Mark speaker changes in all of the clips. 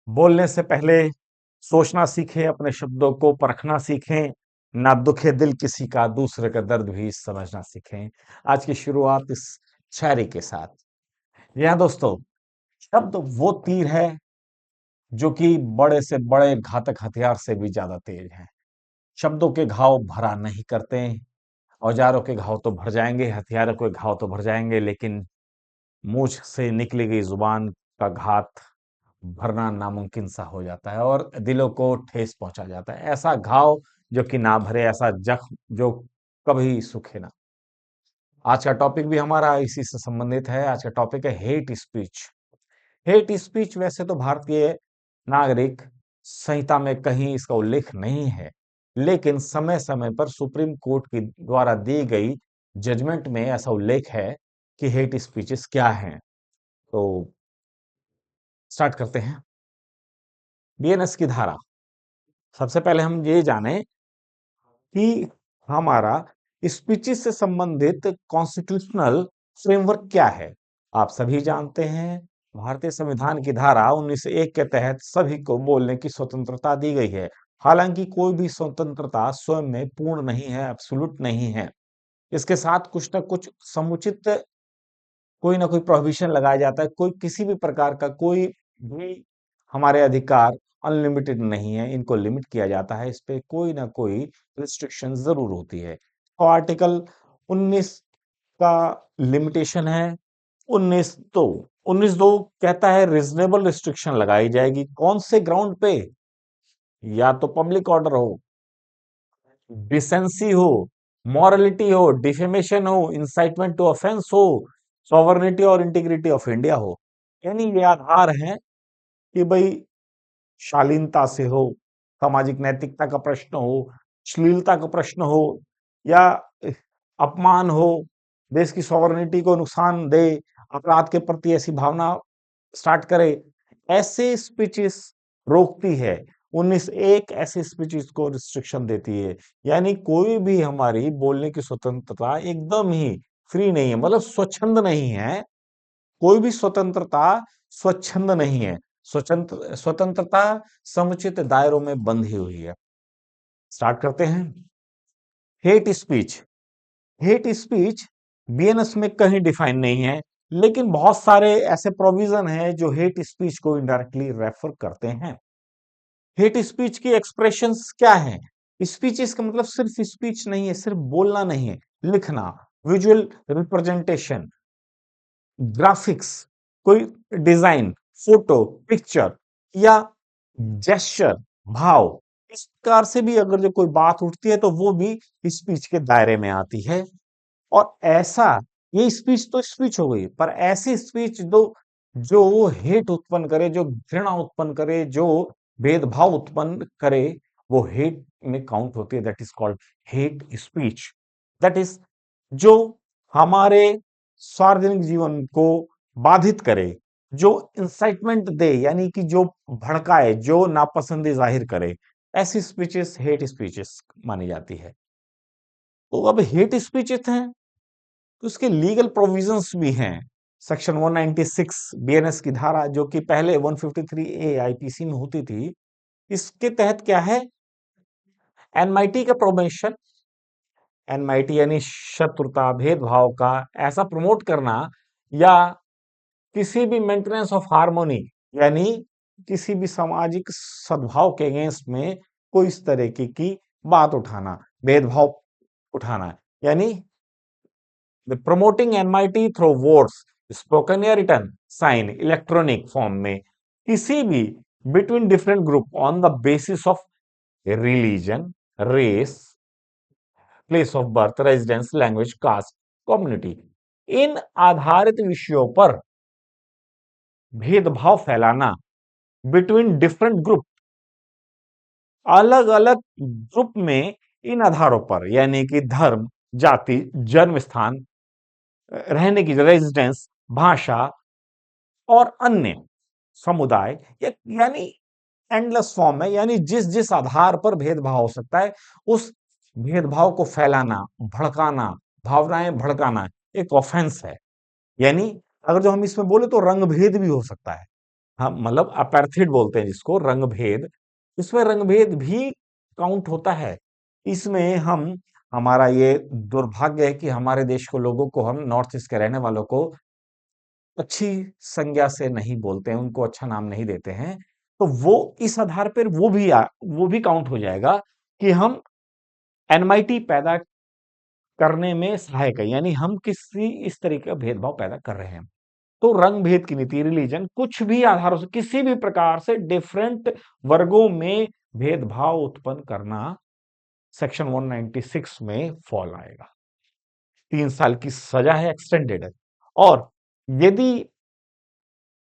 Speaker 1: बोलने से पहले सोचना सीखें, अपने शब्दों को परखना सीखें, ना दुखे दिल किसी का, दूसरे का दर्द भी समझना सीखें। आज की शुरुआत इस शायरी के साथ। जी हाँ दोस्तों, शब्द वो तीर है जो कि बड़े से बड़े घातक हथियार से भी ज्यादा तेज है। शब्दों के घाव भरा नहीं करते, औजारों के घाव तो भर जाएंगे, हथियारों के घाव तो भर जाएंगे, लेकिन मुंह से निकली गई जुबान का घात भरना नामुमकिन सा हो जाता है और दिलों को ठेस पहुंचा जाता है। ऐसा घाव जो कि ना भरे, ऐसा जख्म जो कभी सूखे ना। आज का टॉपिक भी हमारा इसी से संबंधित है। आज का टॉपिक है हेट स्पीच। हेट स्पीच वैसे तो भारतीय नागरिक संहिता में कहीं इसका उल्लेख नहीं है, लेकिन समय समय पर सुप्रीम कोर्ट के द्वारा दी गई जजमेंट में ऐसा उल्लेख है कि हेट स्पीचेस क्या हैं। तो स्टार्ट करते हैं। बीएनएस की धारा। सबसे पहले हम ये जाने कि हमारा स्पीचेस से संबंधित कॉन्स्टिट्यूशनल फ्रेमवर्क क्या है। आप सभी जानते हैं, भारतीय संविधान की धारा 1901 के तहत सभी को बोलने की स्वतंत्रता दी गई है। हालांकि कोई भी स्वतंत्रता स्वयं में पूर्ण नहीं है, एब्सोल्यूट नहीं है। इसके साथ कुछ ना कुछ समुचित कोई ना कोई प्रोहिबिशन लगाया जाता है। कोई किसी भी प्रकार का कोई भी हमारे अधिकार अनलिमिटेड नहीं है, इनको लिमिट किया जाता है। इस पे कोई ना कोई रिस्ट्रिक्शन जरूर होती है। तो आर्टिकल 19 का लिमिटेशन है 19(2). 19(2) कहता है रीजनेबल रिस्ट्रिक्शन लगाई जाएगी। कौन से ग्राउंड पे? या तो पब्लिक ऑर्डर हो, डिसेंसी हो, मॉरलिटी हो, डिफेमेशन हो, इंसाइटमेंट टू ऑफेंस हो, सॉवरेनिटी और इंटीग्रिटी ऑफ इंडिया हो। यानी ये आधार है कि भाई शालीनता से हो, सामाजिक नैतिकता का प्रश्न हो, श्लीलता का प्रश्न हो, या अपमान हो, देश की सॉवरेनिटी को नुकसान दे, अपराध के प्रति ऐसी भावना स्टार्ट करे, ऐसे स्पीचेस रोकती है। 19(1) ऐसे स्पीचेस को रिस्ट्रिक्शन देती है। यानी कोई भी हमारी बोलने की स्वतंत्रता एकदम ही फ्री नहीं है, मतलब स्वच्छंद नहीं है। कोई भी स्वतंत्रता स्वच्छंद नहीं है। स्वतंत्रता समुचित दायरों में बंधी हुई है। स्टार्ट करते हैं। Hate speech. Hate speech BNS में कहीं डिफाइन नहीं है, लेकिन बहुत सारे ऐसे प्रोविजन हैं जो हेट स्पीच को इनडायरेक्टली रेफर करते हैं। हेट स्पीच की एक्सप्रेशंस क्या हैं? स्पीचेस का मतलब सिर्फ स्पीच नहीं है, सिर्फ बोलना नहीं है, लिखना, विजुअल रिप्रेजेंटेशन, ग्राफिक्स, कोई डिजाइन, फोटो, पिक्चर या जेस्चर, भाव, इस प्रकार से भी अगर जो कोई बात उठती है तो वो भी स्पीच के दायरे में आती है। और ऐसा, ये स्पीच तो स्पीच हो गई, पर ऐसी स्पीच दो जो वो हेट उत्पन्न करे, जो घृणा उत्पन्न करे, जो भेदभाव उत्पन्न करे, वो हेट में काउंट होती है। That is called hate speech. That is जो हमारे सार्वजनिक जीवन को बाधित करे, जो इंसाइटमेंट दे, यानी कि जो भड़काए, जो नापसंदी जाहिर करे, ऐसी स्पीचेस हेट स्पीचेस मानी जाती है। तो अब हेट स्पीचेस हैं तो उसके लीगल प्रोविजंस भी हैं। सेक्शन 196 बीएनएस की धारा, जो कि पहले 153A आईपीसी में होती थी, इसके तहत क्या है? एनमाइटी का प्रोमेशन, एनमाइटी यानी शत्रुता, भेदभाव का ऐसा प्रमोट करना, या किसी भी मेंटेनेंस ऑफ हार्मोनी, यानी किसी भी सामाजिक सद्भाव के अगेंस्ट में कोई इस तरीके की बात उठाना, भेदभाव उठाना, यानी the promoting enmity through words, spoken या रिटर्न, साइन, इलेक्ट्रॉनिक फॉर्म में, किसी भी between different group on the basis of religion, race, place of birth, residence, language, caste, community, इन आधारित विषयों पर भेदभाव फैलाना बिटवीन डिफरेंट ग्रुप, अलग अलग ग्रुप में, इन आधारों पर, यानी कि धर्म, जाति, जन्म स्थान, रहने की रेजिडेंस, भाषा और अन्य समुदाय, यानी एंडलेस फॉर्म है। यानी जिस जिस आधार पर भेदभाव हो सकता है, उस भेदभाव को फैलाना, भड़काना, भावनाएं भड़काना एक ऑफेंस है। यानी अगर जो हम इसमें बोले तो रंग भेद भी हो सकता है। हम मतलब अपेर्थीड बोलते हैं जिसको, रंग भेद, इसमें रंग भेद भी काउंट होता है। इसमें हम, हमारा ये दुर्भाग्य है कि हमारे देश को, लोगों को, हम नॉर्थ ईस्ट के रहने वालों को अच्छी संज्ञा से नहीं बोलते हैं, उनको अच्छा नाम नहीं देते हैं। तो वो इस आधार पर वो भी काउंट हो जाएगा कि हम एनमाइटी पैदा करने में सहायक है, यानी हम किसी इस तरीके का भेदभाव पैदा कर रहे हैं। तो रंग भेद की नीति, रिलीजन, कुछ भी आधारों से, किसी भी प्रकार से डिफरेंट वर्गों में भेदभाव उत्पन्न करना सेक्शन 196 में फॉल आएगा। 3 साल की सजा है, एक्सटेंडेड है। और यदि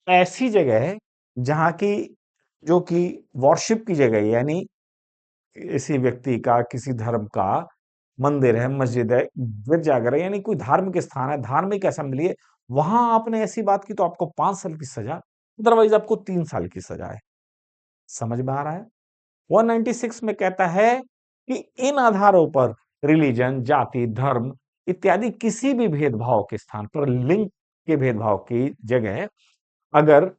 Speaker 1: ऐसी जगह है जहां की, जो कि वॉरशिप की जगह है, यानी किसी व्यक्ति का, किसी धर्म का मंदिर है, मस्जिद है, गिरजाघर है, यानी कोई धार्मिक स्थान है, धार्मिक असेंबली है, वहां आपने ऐसी बात की तो आपको 5 साल की सजा, अदरवाइज आपको 3 साल की सजा है। समझ में आ रहा है? 196 में कहता है कि इन आधारों पर, रिलीजन, जाति, धर्म इत्यादि किसी भी भेदभाव के स्थान पर, लिंग के भेदभाव की जगह, अगर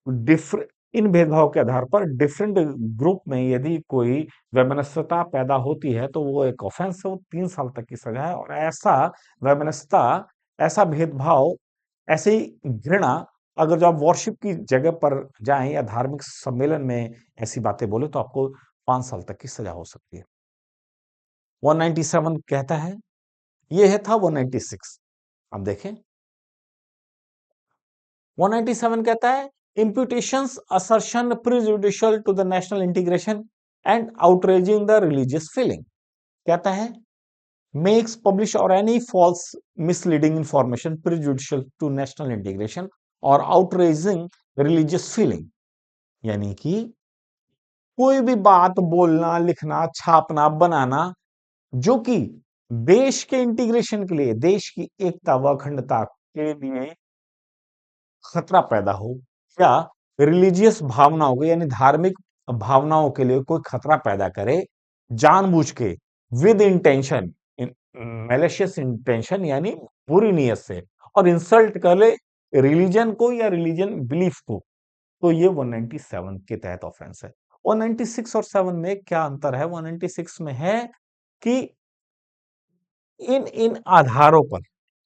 Speaker 1: डिफर इन भेदभाव के आधार पर डिफरेंट ग्रुप में यदि कोई वैमनस्यता पैदा होती है तो वो एक ऑफेंस है, वो 3 साल तक की सजा है। और ऐसा वैमनस्यता, ऐसा भेदभाव, ऐसी घृणा, अगर जो आप वॉरशिप की जगह पर जाएं या धार्मिक सम्मेलन में ऐसी बातें बोले तो आपको 5 साल तक की सजा हो सकती है। 197 कहता है, ये है था 196। अब देखें 197 कहता है, imputations assertion prejudicial to the national integration and outraging the religious feeling। कहता है, makes publish or any false misleading information prejudicial to national integration or outraging religious feeling। यानी कि कोई भी बात बोलना, लिखना, छापना, बनाना जो कि देश के इंटीग्रेशन के लिए, देश की एकता व अखंडता के लिए खतरा पैदा हो, या रिलीजियस भावनाओं को, यानी धार्मिक भावनाओं के लिए कोई खतरा पैदा करे, जानबूझ के, विद इंटेंशन, मैलिशियस इंटेंशन, यानी बुरी नीयत से, और इंसल्ट करे रिलीजन को या रिलीजन बिलीफ को, तो ये 197 के तहत ऑफेंस है। 196 और 7 में क्या अंतर है? 196 में है कि इन इन आधारों पर,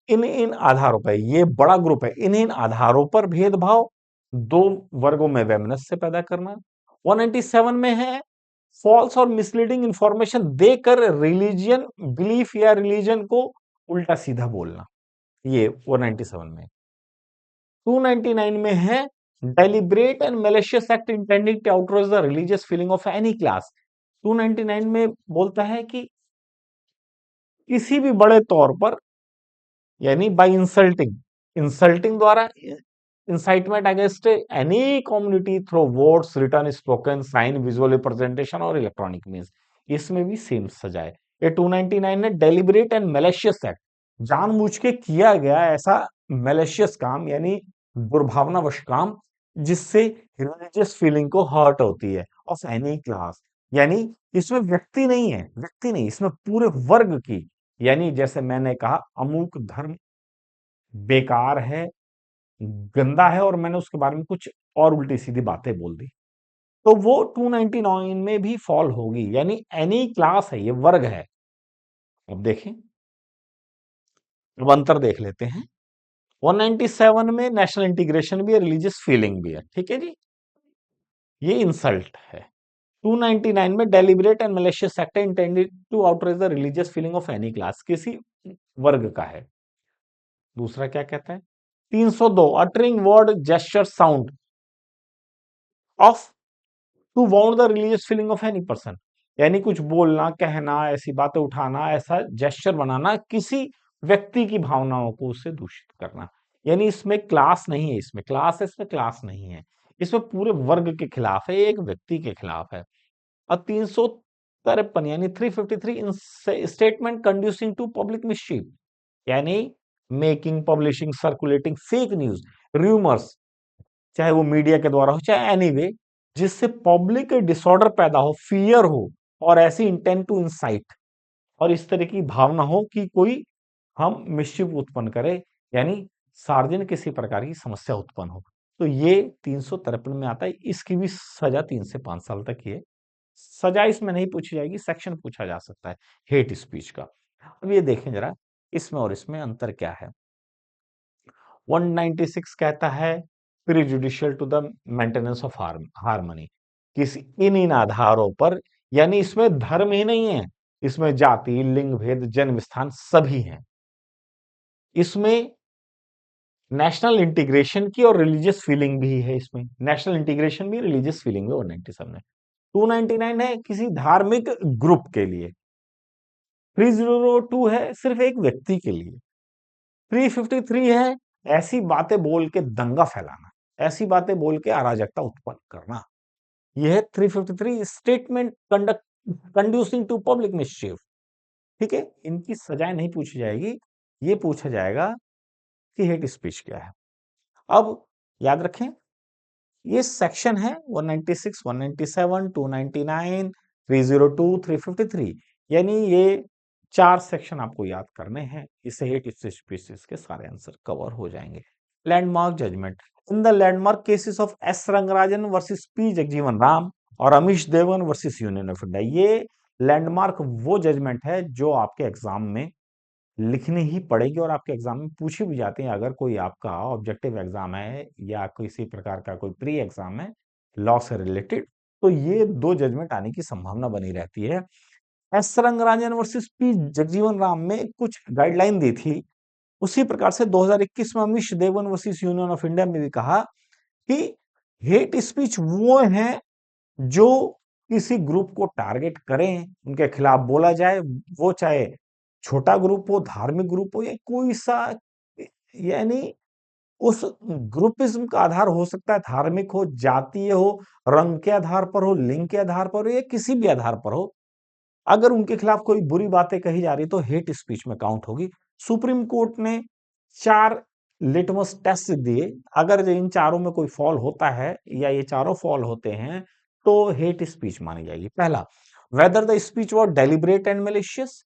Speaker 1: इन इन आधारों पर, ये बड़ा ग्रुप है, इन इन आधारों पर भेदभाव, दो वर्गों में वैमनस्य पैदा करना। 197 में है फॉल्स और मिसलीडिंग इंफॉर्मेशन देकर रिलीजियन बिलीफ या रिलीजन को उल्टा सीधा बोलना, ये 197 में। 299 में है deliberate and malicious act intending to outrage the religious feeling of any class. 299 में बोलता है कि किसी भी बड़े तौर पर, यानी बाय इंसल्टिंग, इंसल्टिंग द्वारा, incitement against any community through words, written, spoken, sign, visual representation और इलेक्ट्रॉनिक मीन्स, इसमें भी सेम सजा है। ये 299 ने डेलिबरेट एंड मैलिशियस एक्ट, जानबूझ के किया गया ऐसा मैलिशियस काम, यानी दुर्भावनावश काम, जिससे रिलीजियस फीलिंग को हर्ट होती है, ऑफ एनी क्लास, यानी इसमें व्यक्ति नहीं है, व्यक्ति नहीं, इसमें पूरे वर्ग की, यानी जैसे मैंने कहा अमुक धर्म बेकार है, गंदा है, और मैंने उसके बारे में कुछ और उल्टी सीधी बातें बोल दी, तो वो 299 में भी फॉल होगी, यानी एनी क्लास है, ये वर्ग है। अब देखें, अब अंतर देख लेते हैं। 197 में नेशनल इंटीग्रेशन भी है, रिलीजियस फीलिंग भी है, ठीक है जी, ये इंसल्ट है। 299 में deliberate and malicious act intended to outrage the religious feeling of any class, किसी वर्ग का है। दूसरा क्या कहता है? 302 uttering word, gesture, sound of to wound the religious feeling of any person, यानी कुछ बोलना, कहना, ऐसी बातें उठाना, ऐसा जेस्चर बनाना, किसी व्यक्ति की भावनाओं को उससे दूषित करना, यानी इसमें क्लास नहीं है, इसमें क्लास है, इसमें क्लास नहीं है, इसमें पूरे वर्ग के खिलाफ है, एक व्यक्ति के खिलाफ है। और 353 यानी 353 इन स्टेटमेंट कंड्यूसिंग टू पब्लिक मिसचीफ, यानी making, publishing, circulating fake news, rumours, चाहे वो मीडिया के द्वारा हो, चाहे एनीवे, जिससे पब्लिक डिसऑर्डर पैदा हो, फियर हो, और ऐसी इंटेंट टू इंसाइट, और इस तरह की भावना हो कि कोई हम मिसचिफ उत्पन्न करे, यानी सार्वजनिक किसी प्रकार की समस्या उत्पन्न हो, तो ये 353 में आता है, इसकी भी सजा 3 से 5 साल तक ही है। सजा इसमें नहीं पूछी जाएगी, सेक्शन पूछा जा सकता है हेट स्पीच का। अब ये देखें जरा, इसमें और इसमें अंतर क्या है। 196 कहता है prejudicial to the maintenance of harmony, किसी इन आधारों पर, यानी इसमें धर्म ही नहीं है, इसमें जाति, लिंग भेद, जन्म स्थान सभी हैं। इसमें नेशनल इंटीग्रेशन की और रिलीजियस फीलिंग भी है, इसमें नेशनल इंटीग्रेशन भी, रिलीजियस फीलिंग भी 197 में। 299 है किसी धार्मिक ग्रुप के लिए। 302 है सिर्फ एक व्यक्ति के लिए। 353 है ऐसी बातें बोल के दंगा फैलाना, ऐसी बातें बोल के अराजकता उत्पन्न करना। यह है 353 statement conduct conducing to public mischief. ठीक है, इनकी सजाएं नहीं पूछी जाएगी, ये पूछा जाएगा कि हेट स्पीच क्या है। अब याद रखें, ये सेक्शन है 196, 197, 299, 302, 353, यानी ये 4 सेक्शन आपको याद करने हैं। इससे हेट स्पीचेस के सारे आंसर कवर हो जाएंगे। Landmark judgement in the landmark cases of S Rangarajan versus P Jagjivan Ram और Amish Devgan versus Union of India. ये लैंडमार्क वो जजमेंट है जो आपके एग्जाम में लिखनी ही पड़ेगी और आपके एग्जाम में पूछी भी जाती है। अगर कोई आपका ऑब्जेक्टिव एग्जाम है या किसी प्रकार का कोई प्री एग्जाम है लॉ से रिलेटेड, तो ये 2 जजमेंट आने की संभावना बनी रहती है। S Rangarajan versus P Jagjivan Ram में कुछ गाइडलाइन दी थी, उसी प्रकार से 2021 में Amish Devgan versus Union of India में भी कहा कि हेट स्पीच वो है जो किसी ग्रुप को टारगेट करें, उनके खिलाफ बोला जाए, वो चाहे छोटा ग्रुप हो, धार्मिक ग्रुप हो या कोई सा, यानी उस ग्रुपिज्म का आधार हो सकता है धार्मिक हो, जातीय हो, रंग के आधार पर हो, लिंग के आधार पर हो या किसी भी आधार पर हो। अगर उनके खिलाफ कोई बुरी बातें कही जा रही तो हेट स्पीच में काउंट होगी। सुप्रीम कोर्ट ने 4 लिटमस टेस्ट दिए, अगर इन चारों में कोई फॉल होता है या ये चारों फॉल होते हैं तो हेट स्पीच मानी जाएगी। पहला, whether the speech was deliberate and malicious,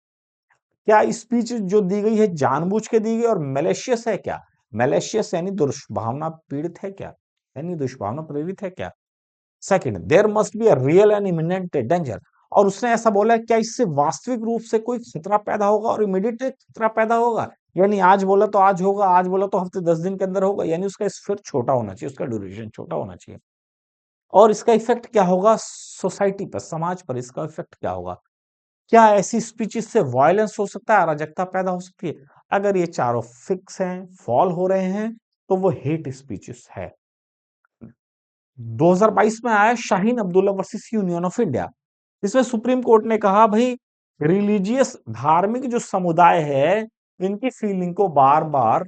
Speaker 1: क्या स्पीच जो दी गई है जानबूझ के दी गई और मेलिशियस है क्या, मेलिशियस यानी दुष्भावना पीड़ित है क्या, यानी दुष्भावना प्रेरित है क्या। Second, there must be a real and imminent danger, और उसने ऐसा बोला है क्या इससे वास्तविक रूप से कोई खतरा पैदा होगा और इमीडिएट खतरा पैदा होगा, यानी आज बोला तो आज होगा, आज बोला तो हफ्ते 10 दिन के अंदर होगा, यानी उसका स्फीयर छोटा होना चाहिए, उसका ड्यूरेशन छोटा होना चाहिए। और इसका इफेक्ट क्या होगा सोसाइटी पर, समाज पर इसका इफेक्ट क्या होगा, क्या ऐसी स्पीचेस से वायलेंस हो सकता है, अराजकता पैदा हो सकती है। अगर ये चारों फिक्स हैं, फॉल हो रहे हैं, तो वो हेट स्पीचेस है। 2022 में आया Shaheen Abdullah versus Union of India, इसमें सुप्रीम कोर्ट ने कहा भाई रिलीजियस धार्मिक जो समुदाय है इनकी फीलिंग को बार बार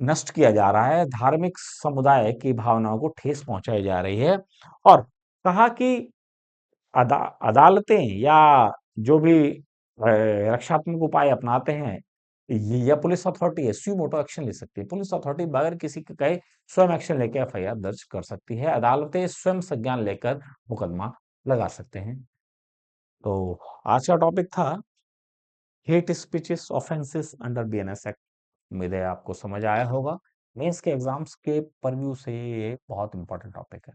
Speaker 1: नष्ट किया जा रहा है, धार्मिक समुदाय की भावनाओं को ठेस पहुंचाई जा रही है। और कहा कि अदालतें या जो भी रक्षात्मक उपाय अपनाते हैं या पुलिस अथॉरिटी है सुमोटो एक्शन ले सकती है। पुलिस अथॉरिटी बगैर किसी के कहे स्वयं एक्शन लेकर एफआईआर दर्ज कर सकती है, अदालतें स्वयं संज्ञान लेकर मुकदमा लगा सकते हैं। तो आज का टॉपिक था hate speeches offences under BNS act. उम्मीद है आपको समझ आया होगा। मेंस के एग्जाम्स के परव्यू से ये बहुत इंपॉर्टेंट टॉपिक है।